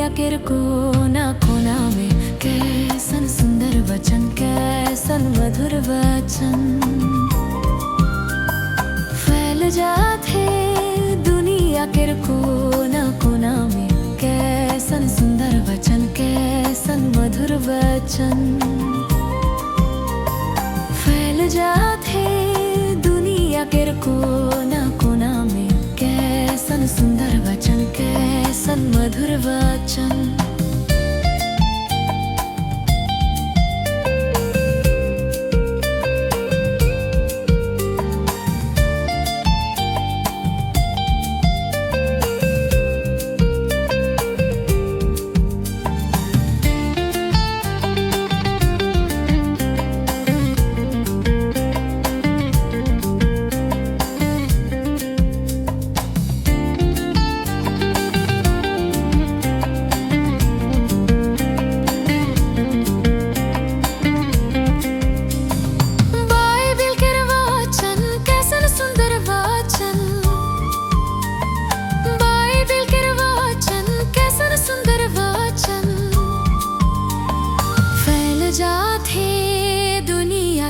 दुनिया के कोना कोना में कैसन सुंदर वचन, कैसन मधुर वचन फैल जाते दुनिया के कोना कोना में। कैसन सुंदर वचन, कैसन मधुर वचन फैल जाते दुनिया के कोना कोना में। कैसन सुंदर वचन, कैसन मधुर वचन।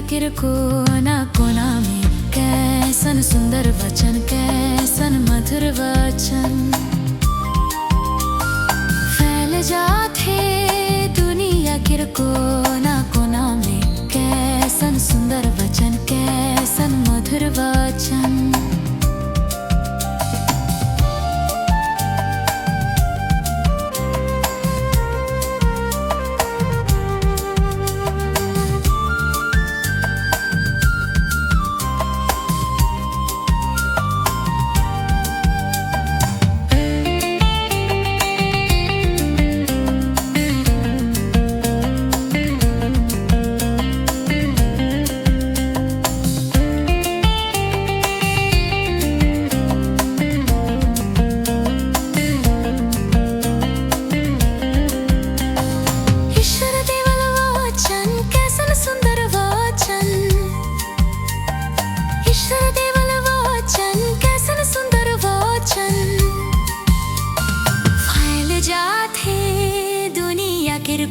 के कोना कोना में कैसन सुंदर वचन, कैसन मधुर वचन फैल जाते दुनिया के कोना कोना में। कैसन सुंदर वचन, कैसन मधुर वचन।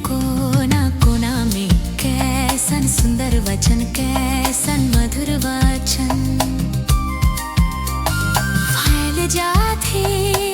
कोना कोना में कैसन सुंदर वचन, कैसन मधुर वचन फैल जाते